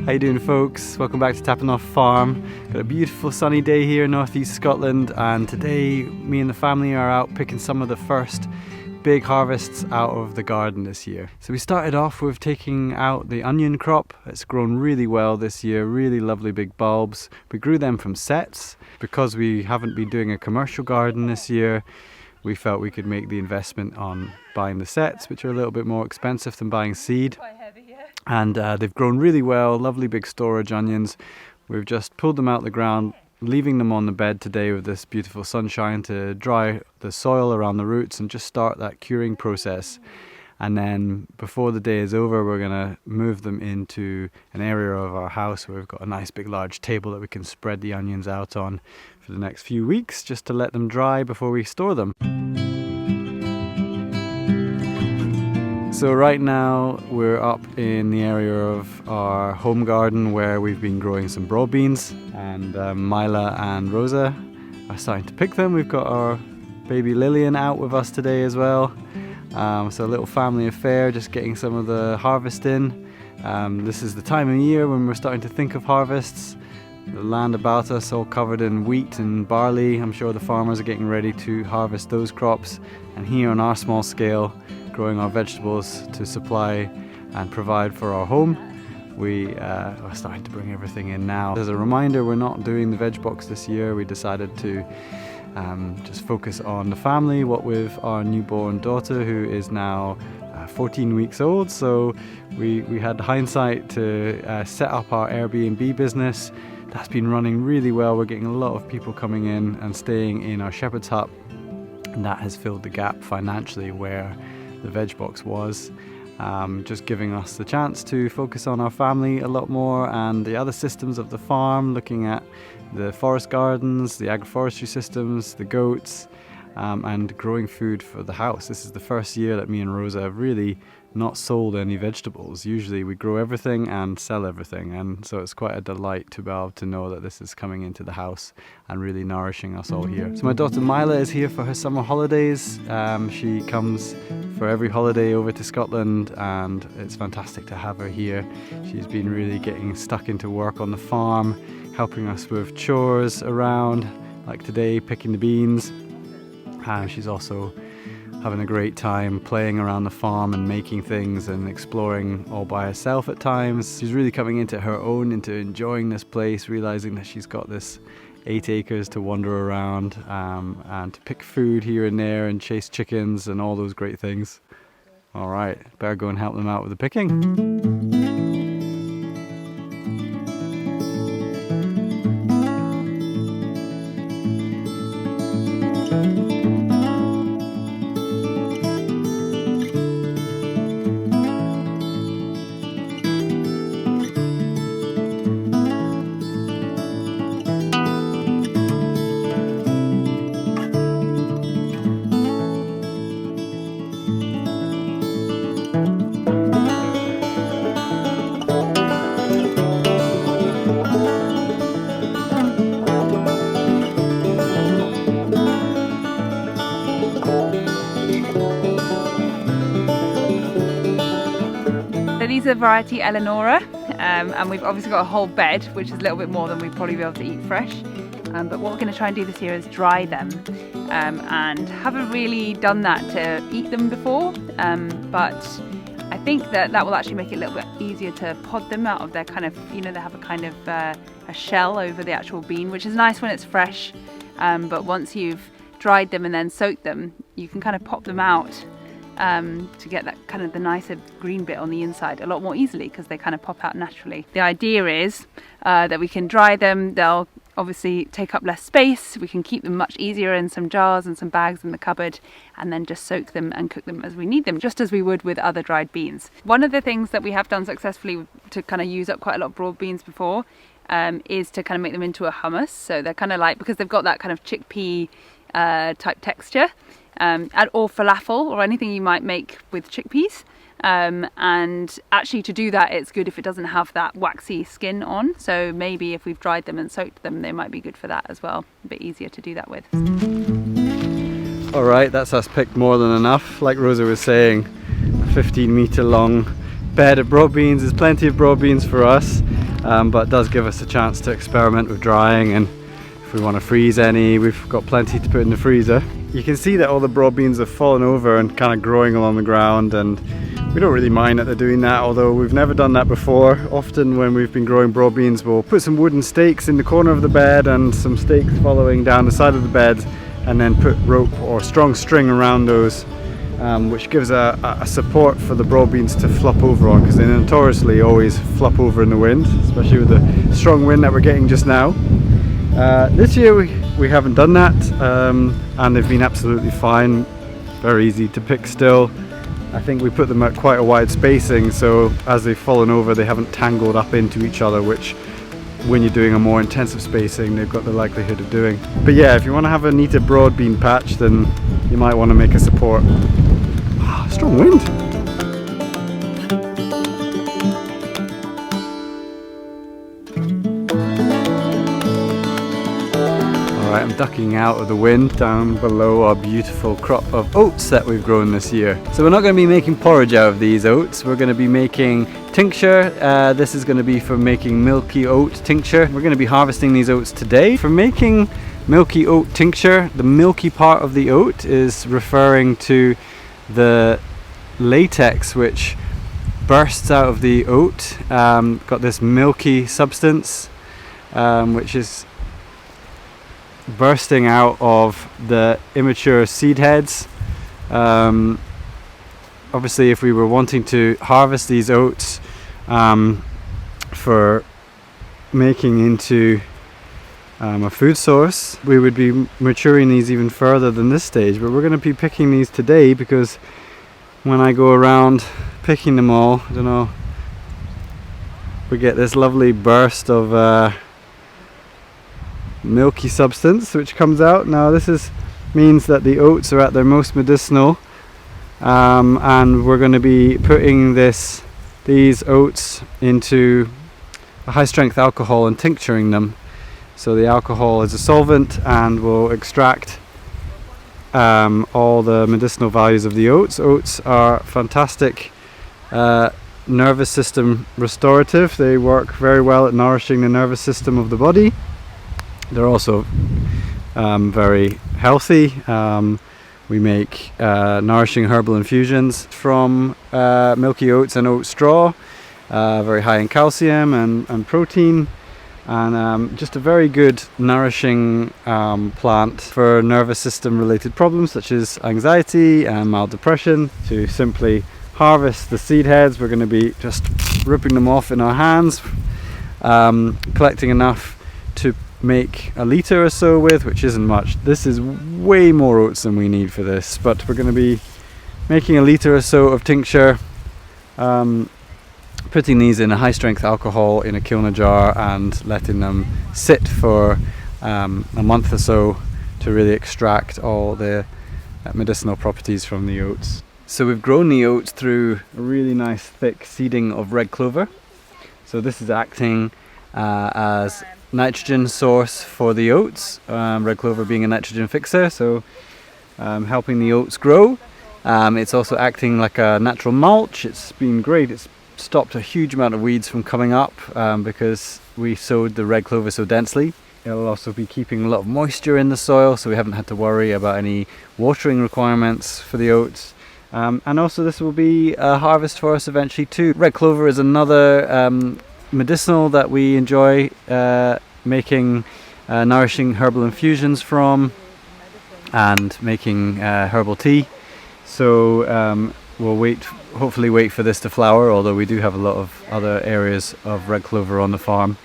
How you doing, folks? Welcome back to Noth Farm. Got a beautiful sunny day here in northeast Scotland, and today me and the family are out picking some of the first big harvests out of the garden this year. So we started off with taking out the onion crop. It's grown really well this year, really lovely big bulbs. We grew them from sets. Because we haven't been doing a commercial garden this year, we felt we could make the investment on buying the sets, which are a little bit more expensive than buying seed. And they've grown really well, lovely big storage onions. We've just pulled them out the ground, leaving them on the bed today with this beautiful sunshine to dry the soil around the roots and just start that curing process. And then before the day is over, we're going to move them into an area of our house where we've got a nice big large table that we can spread the onions out on for the next few weeks, just to let them dry before we store them. So right now we're up in the area of our home garden where we've been growing some broad beans, and Mila and Rosa are starting to pick them. We've got our baby Lillian out with us today as well. So a little family affair, just getting some of the harvest in. This is the time of year when we're starting to think of harvests. The land about us all covered in wheat and barley. I'm sure the farmers are getting ready to harvest those crops. And here on our small scale, growing our vegetables to supply and provide for our home, we are starting to bring everything in now. As a reminder, we're not doing the veg box this year. We decided to just focus on the family, what with our newborn daughter who is now 14 weeks old. So we had hindsight to set up our Airbnb business. That's been running really well. We're getting a lot of people coming in and staying in our shepherd's hut and that has filled the gap financially where the veg box was, just giving us the chance to focus on our family a lot more and the other systems of the farm, looking at the forest gardens, the agroforestry systems, the goats, and growing food for the house. This is the first year that me and Rosa have really not sold any vegetables. Usually we grow everything and sell everything, and so it's quite a delight to be able to know that this is coming into the house and really nourishing us all here. So my daughter Mila is here for her summer holidays. She comes for every holiday over to Scotland, and it's fantastic to have her here. She's been really getting stuck into work on the farm, helping us with chores around, like today picking the beans. She's also having a great time playing around the farm and making things and exploring all by herself at times. She's really coming into her own, into enjoying this place, realizing that she's got this 8 acres to wander around and to pick food here and there and chase chickens and all those great things. All right, better go and help them out with the picking. These are variety Eleonora, and we've obviously got a whole bed, which is a little bit more than we'd probably be able to eat fresh. But what we're going to try and do this year is dry them, and haven't really done that to eat them before, but I think that will actually make it a little bit easier to pod them out of their kind of, you know, they have a kind of a shell over the actual bean, which is nice when it's fresh, but once you've dried them and then soaked them, you can kind of pop them out to get that kind of the nicer green bit on the inside a lot more easily, because they kind of pop out naturally. The idea is that we can dry them, they'll obviously take up less space, we can keep them much easier in some jars and some bags in the cupboard, and then just soak them and cook them as we need them, just as we would with other dried beans. One of the things that we have done successfully to kind of use up quite a lot of broad beans before is to kind of make them into a hummus. So they're kind of like, because they've got that kind of chickpea type texture, or falafel or anything you might make with chickpeas, and actually to do that it's good if it doesn't have that waxy skin on, so maybe if we've dried them and soaked them they might be good for that as well, a bit easier to do that with. Alright, that's us picked more than enough. Like Rosa was saying, a 15-metre long bed of broad beans is plenty of broad beans for us, but does give us a chance to experiment with drying, and if we want to freeze any, we've got plenty to put in the freezer. You can see that all the broad beans have fallen over and kind of growing along the ground, and we don't really mind that they're doing that, although we've never done that before. Often when we've been growing broad beans, we'll put some wooden stakes in the corner of the bed and some stakes following down the side of the bed, and then put rope or strong string around those, which gives a support for the broad beans to flop over on, because they notoriously always flop over in the wind, especially with the strong wind that we're getting just now. This year we haven't done that, and they've been absolutely fine, very easy to pick still. I think we put them at quite a wide spacing, so as they've fallen over they haven't tangled up into each other, which when you're doing a more intensive spacing they've got the likelihood of doing. But yeah, if you want to have a neater broad bean patch, then you might want to make a support. Strong wind! I'm ducking out of the wind down below our beautiful crop of oats that we've grown this year. So we're not going to be making porridge out of these oats, we're going to be making tincture. This is going to be for making milky oat tincture. We're going to be harvesting these oats today. For making milky oat tincture, the milky part of the oat is referring to the latex which bursts out of the oat. Got this milky substance which is bursting out of the immature seed heads. Obviously if we were wanting to harvest these oats for making into a food source. We would be maturing these even further than this stage, but we're going to be picking these today because when I go around picking them all, I don't know, we get this lovely burst of milky substance which comes out. Now this means that the oats are at their most medicinal, and we're going to be putting these oats into a high strength alcohol and tincturing them. So the alcohol is a solvent and will extract all the medicinal values of the oats. Oats are fantastic nervous system restorative. They work very well at nourishing the nervous system of the body. They're also very healthy. We make nourishing herbal infusions from milky oats and oat straw, very high in calcium and protein, and just a very good nourishing plant for nervous system related problems such as anxiety and mild depression. To simply harvest the seed heads, we're going to be just ripping them off in our hands, collecting enough to make a litre or so with, which isn't much. This is way more oats than we need for this, but we're going to be making a litre or so of tincture, putting these in a high strength alcohol in a kiln jar and letting them sit for a month or so to really extract all the medicinal properties from the oats. So we've grown the oats through a really nice thick seeding of red clover. So this is acting as nitrogen source for the oats, red clover being a nitrogen fixer, so helping the oats grow. It's also acting like a natural mulch. It's been great. It's stopped a huge amount of weeds from coming up because we sowed the red clover so densely. It'll also be keeping a lot of moisture in the soil, so we haven't had to worry about any watering requirements for the oats. And also this will be a harvest for us eventually too. Red clover is another medicinal that we enjoy making nourishing herbal infusions from and making herbal tea. So we'll hopefully wait for this to flower, although we do have a lot of other areas of red clover on the farm.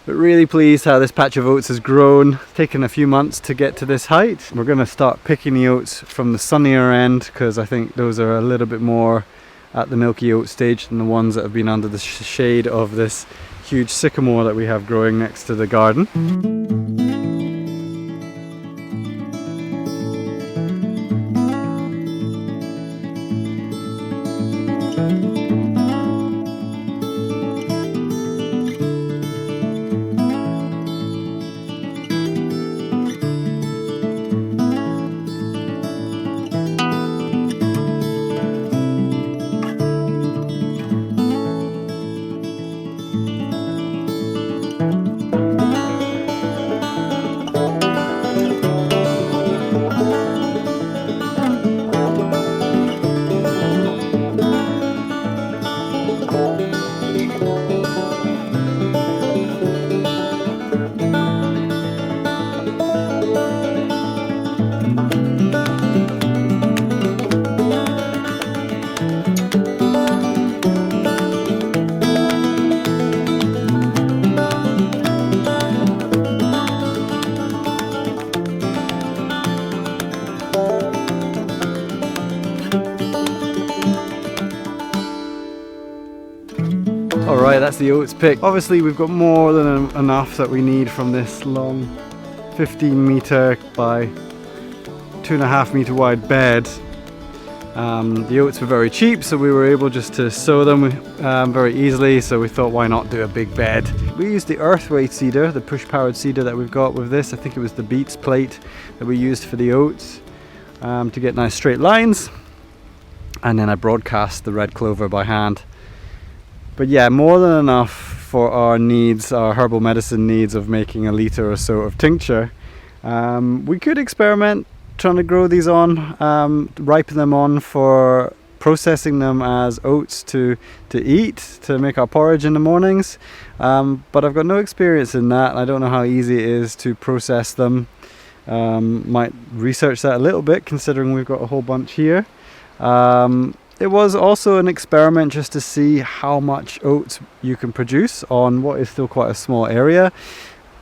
But really pleased how this patch of oats has grown. It's taken a few months to get to this height. We're going to start picking the oats from the sunnier end because I think those are a little bit more at the milky oat stage than the ones that have been under the shade of this huge sycamore that we have growing next to the garden. Alright, that's the oats pick. Obviously we've got more than enough that we need from this long 15 metre by 2.5 metre wide bed. The oats were very cheap, so we were able just to sow them very easily, so we thought why not do a big bed. We used the earthway seeder, the push powered seeder that we've got with this. I think it was the Beats plate that we used for the oats to get nice straight lines, and then I broadcast the red clover by hand. But yeah, more than enough for our needs, our herbal medicine needs of making a litre or so of tincture. We could experiment trying to grow these on, ripen them on for processing them as oats to eat, to make our porridge in the mornings. But I've got no experience in that. I don't know how easy it is to process them. Might research that a little bit, considering we've got a whole bunch here. It was also an experiment just to see how much oats you can produce on what is still quite a small area.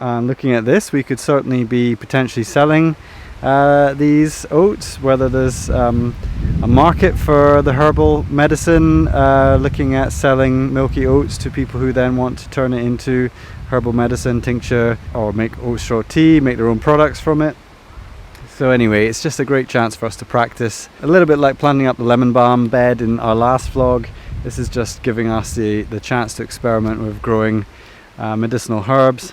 And looking at this, we could certainly be potentially selling these oats, whether there's a market for the herbal medicine, looking at selling milky oats to people who then want to turn it into herbal medicine, tincture, or make oat straw tea, make their own products from it. So anyway, it's just a great chance for us to practice. A little bit like planting up the lemon balm bed in our last vlog. This is just giving us the chance to experiment with growing medicinal herbs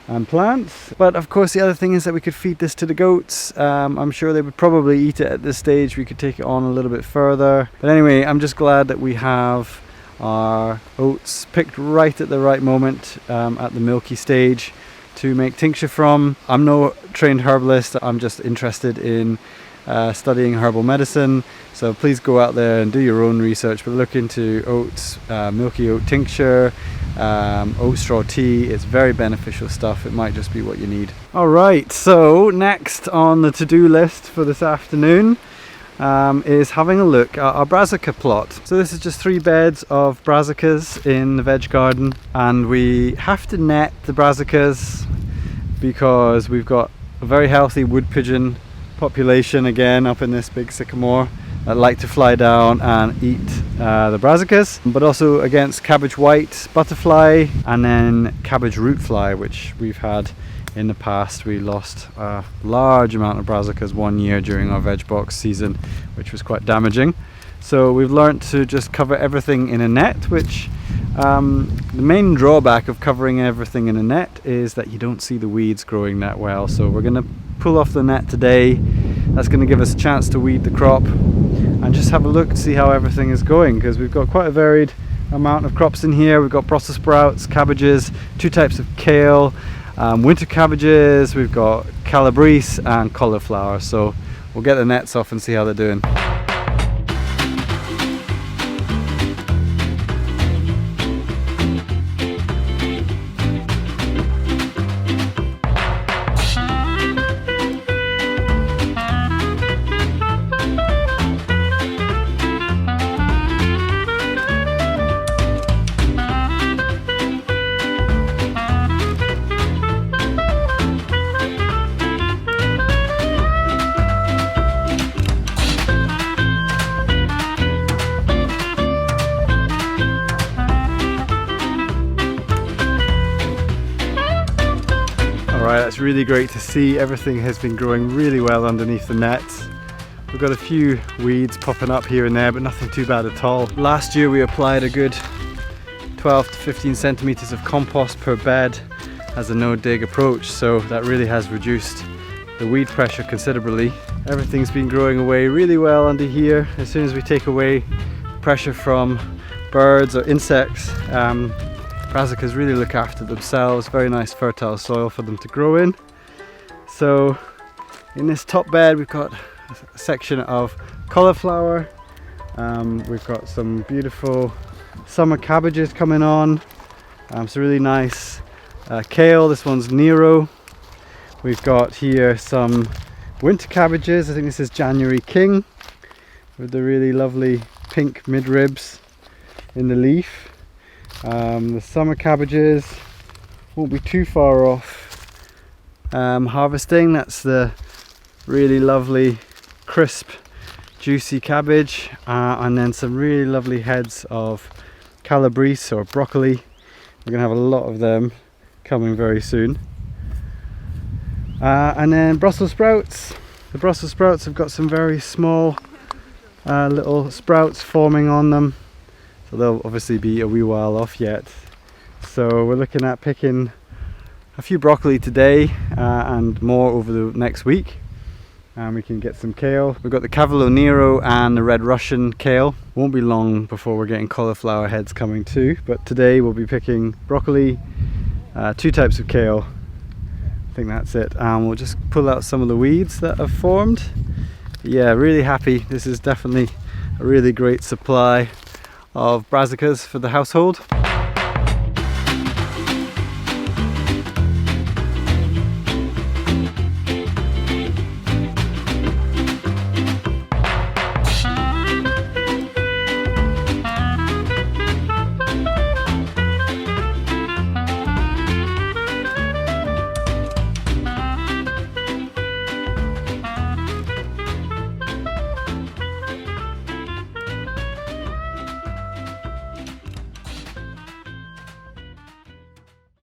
and plants. But of course the other thing is that we could feed this to the goats. I'm sure they would probably eat it at this stage. We could take it on a little bit further. But anyway, I'm just glad that we have our oats picked right at the right moment, at the milky stage, to make tincture from. I'm no trained herbalist, I'm just interested in studying herbal medicine, so please go out there and do your own research, but look into oats, milky oat tincture, oat straw tea. It's very beneficial stuff. It might just be what you need. Alright, so next on the to-do list for this afternoon is having a look at our brassica plot. So this is just 3 beds of brassicas in the veg garden, and we have to net the brassicas because we've got a very healthy wood pigeon population again up in this big sycamore that like to fly down and eat the brassicas, but also against cabbage white butterfly and then cabbage root fly, which we've had in the past. We lost a large amount of brassicas one year during our veg box season, which was quite damaging. So we've learned to just cover everything in a net, which the main drawback of covering everything in a net is that you don't see the weeds growing that well. So we're going to pull off the net today. That's going to give us a chance to weed the crop and just have a look to see how everything is going, because we've got quite a varied amount of crops in here. We've got Brussels sprouts, cabbages, 2 types of kale, winter cabbages, we've got calabrese and cauliflower. So we'll get the nets off and see how they're doing. Alright, that's really great to see. Everything has been growing really well underneath the nets. We've got a few weeds popping up here and there, but nothing too bad at all. Last year we applied a good 12 to 15 centimeters of compost per bed as a no-dig approach, so that really has reduced the weed pressure considerably. Everything's been growing away really well under here. As soon as we take away pressure from birds or insects, brassicas really look after themselves. Very nice fertile soil for them to grow in. So in this top bed we've got a section of cauliflower. We've got some beautiful summer cabbages coming on. Some really nice kale. This one's Nero. We've got here some winter cabbages. I think this is January King with the really lovely pink midribs in the leaf. The summer cabbages won't be too far off harvesting. That's the really lovely crisp juicy cabbage, and then some really lovely heads of calabrese or broccoli. We're going to have a lot of them coming very soon. And then Brussels sprouts. The Brussels sprouts have got some very small little sprouts forming on them. So they'll obviously be a wee while off yet. So we're looking at picking a few broccoli today and more over the next week. And we can get some kale. We've got the Cavallo Nero and the Red Russian kale. Won't be long before we're getting cauliflower heads coming too. But today we'll be picking broccoli, 2 types of kale. I think that's it. And we'll just pull out some of the weeds that have formed. Yeah, really happy. This is definitely a really great supply of brassicas for the household.